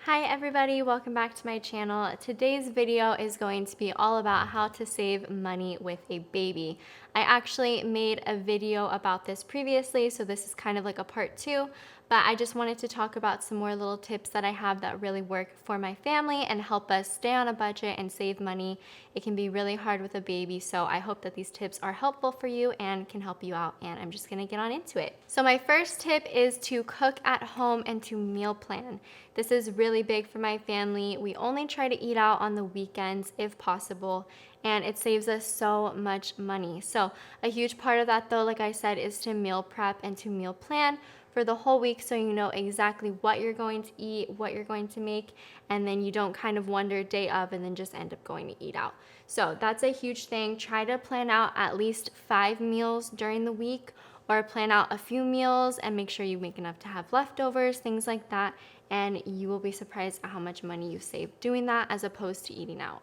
Hi everybody, welcome back to my channel. Today's video is going to be all about how to save money with a baby. I actually made a video about this previously, so this is kind of like a part two, but I just wanted to talk about some more little tips that I have that really work for my family and help us stay on a budget and save money. It can be really hard with a baby, so I hope that these tips are helpful for you and can help you out, and I'm just gonna get on into it. So my first tip is to cook at home and to meal plan. This is really big for my family. We only try to eat out on the weekends if possible, and it saves us so much money. So a huge part of that though, like I said, is to meal prep and to meal plan for the whole week so you know exactly what you're going to eat, what you're going to make, and then you don't kind of wonder day of and then just end up going to eat out. So that's a huge thing. Try to plan out at least 5 meals during the week, or plan out a few meals and make sure you make enough to have leftovers, things like that, and you will be surprised at how much money you save doing that as opposed to eating out.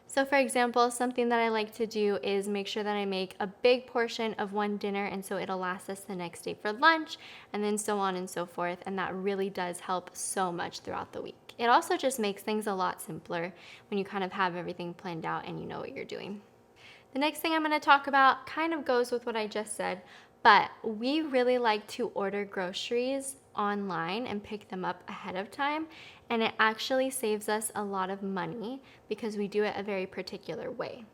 So for example, something that I like to do is make sure that I make a big portion of one dinner, and so it'll last us the next day for lunch, and then so on and so forth, and that really does help so much throughout the week. It also just makes things a lot simpler when you kind of have everything planned out and you know what you're doing. The next thing I'm going to talk about kind of goes with what I just said, but we really like to order groceries online and pick them up ahead of time, and it actually saves us a lot of money because we do it a very particular way.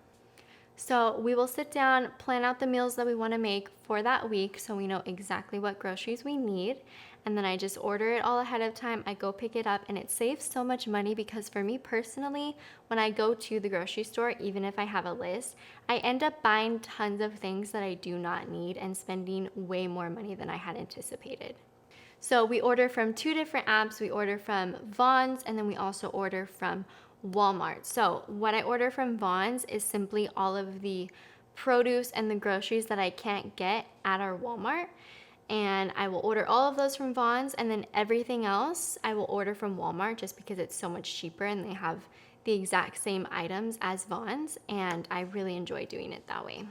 So we will sit down, plan out the meals that we want to make for that week so we know exactly what groceries we need, and then I just order it all ahead of time. I go pick it up, and it saves so much money because for me personally, when I go to the grocery store, even if I have a list, I end up buying tons of things that I do not need and spending way more money than I had anticipated. So we order from 2 different apps. We order from Vaughn's, and then we also order from Walmart. So what I order from Vaughn's is simply all of the produce and the groceries that I can't get at our Walmart. And I will order all of those from Vaughn's, and then everything else I will order from Walmart just because it's so much cheaper and they have the exact same items as Vaughn's, and I really enjoy doing it that way.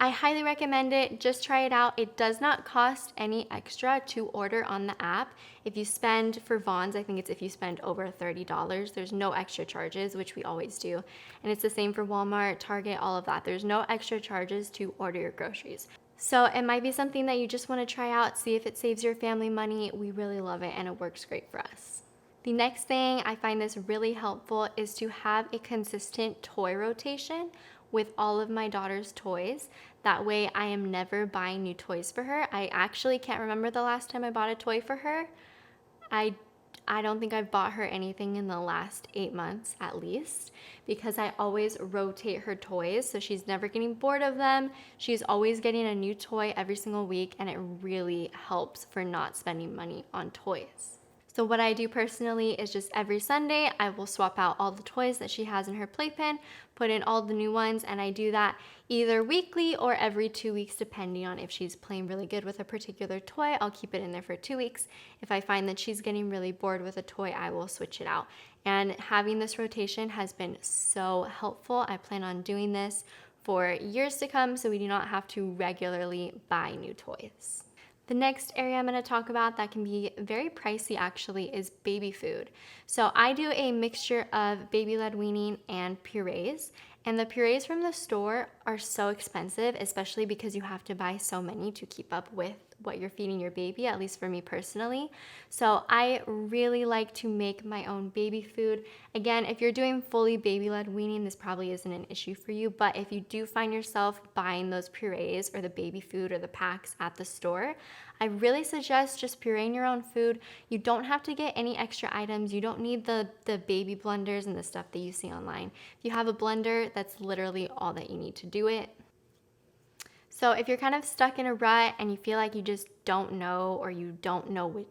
I highly recommend it. Just try it out. It does not cost any extra to order on the app. If you spend for Vaughn's, I think it's if you spend over $30, there's no extra charges, which we always do. And it's the same for Walmart, Target, all of that. There's no extra charges to order your groceries. So it might be something that you just want to try out, see if it saves your family money. We really love it and it works great for us. The next thing I find this really helpful is to have a consistent toy rotation with all of my daughter's toys. That way I am never buying new toys for her. I actually can't remember the last time I bought a toy for her. I don't think I've bought her anything in the last 8 months at least, because I always rotate her toys, so she's never getting bored of them. She's always getting a new toy every single week, and it really helps for not spending money on toys. So what I do personally is just every Sunday, I will swap out all the toys that she has in her playpen, put in all the new ones, and I do that either weekly or every 2 weeks, depending on if she's playing really good with a particular toy. I'll keep it in there for 2 weeks. If I find that she's getting really bored with a toy, I will switch it out. And having this rotation has been so helpful. I plan on doing this for years to come, so we do not have to regularly buy new toys. The next area I'm going to talk about that can be very pricey actually is baby food. So I do a mixture of baby-led weaning and purees, and the purees from the store are so expensive, especially because you have to buy so many to keep up with what you're feeding your baby, at least for me personally. So I really like to make my own baby food. Again, if you're doing fully baby-led weaning, this probably isn't an issue for you, but if you do find yourself buying those purees or the baby food or the packs at the store, I really suggest just pureeing your own food. You don't have to get any extra items. You don't need the baby blenders and the stuff that you see online. If you have a blender, that's literally all that you need to do it. So if you're kind of stuck in a rut and you feel like you just don't know, or you don't know what,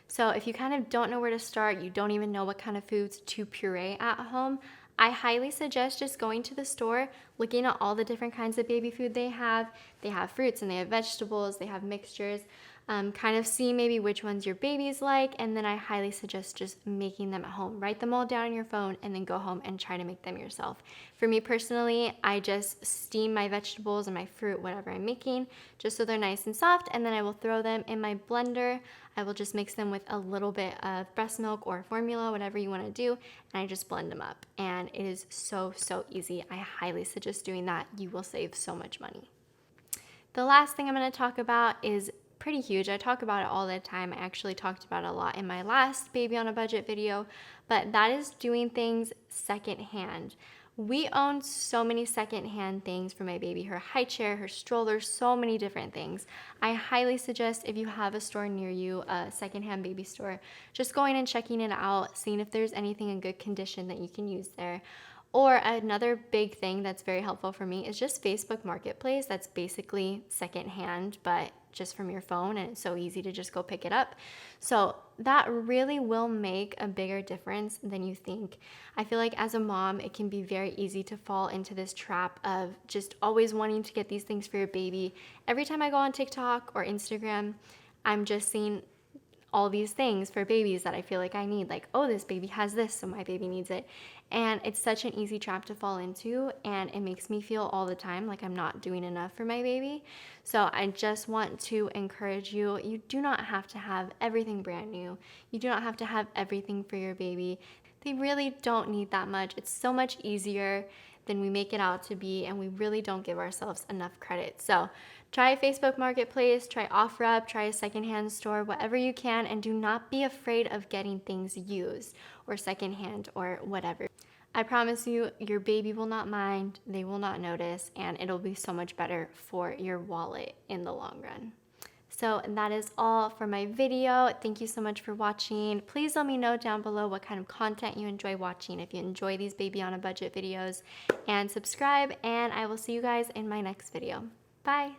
so if you kind of don't know where to start, you don't even know what kind of foods to puree at home, I highly suggest just going to the store, looking at all the different kinds of baby food they have. They have fruits and they have vegetables, they have mixtures. kind of see maybe which ones your baby's like, and then I highly suggest just making them at home. Write them all down on your phone and then go home and try to make them yourself. For me personally, I just steam my vegetables and my fruit, whatever I'm making, just so they're nice and soft, and then I will throw them in my blender. I will just mix them with a little bit of breast milk or formula, whatever you want to do, and I just blend them up. And it is so, so easy. I highly suggest doing that. You will save so much money. The last thing I'm going to talk about is pretty huge. I talk about it all the time. I actually talked about it a lot in my last baby on a budget video, but that is doing things secondhand. We own so many secondhand things for my baby, her high chair, her stroller, so many different things. I highly suggest, if you have a store near you, a secondhand baby store, just going and checking it out, seeing if there's anything in good condition that you can use there. Or another big thing that's very helpful for me is just Facebook Marketplace. That's basically secondhand, but just from your phone, and it's so easy to just go pick it up. So that really will make a bigger difference than you think. I feel like as a mom, it can be very easy to fall into this trap of just always wanting to get these things for your baby. Every time I go on TikTok or Instagram, I'm just seeing all these things for babies that I feel like I need. Like, oh, this baby has this, so my baby needs it. And it's such an easy trap to fall into, and it makes me feel all the time like I'm not doing enough for my baby. So I just want to encourage you, you do not have to have everything brand new. You do not have to have everything for your baby. They really don't need that much. It's so much easier than we make it out to be, and we really don't give ourselves enough credit. So try Facebook Marketplace, try OfferUp, try a secondhand store, whatever you can, and do not be afraid of getting things used or secondhand or whatever. I promise you, your baby will not mind, they will not notice, and it'll be so much better for your wallet in the long run. So that is all for my video. Thank you so much for watching. Please let me know down below what kind of content you enjoy watching, if you enjoy these baby on a budget videos, and subscribe, and I will see you guys in my next video. Bye.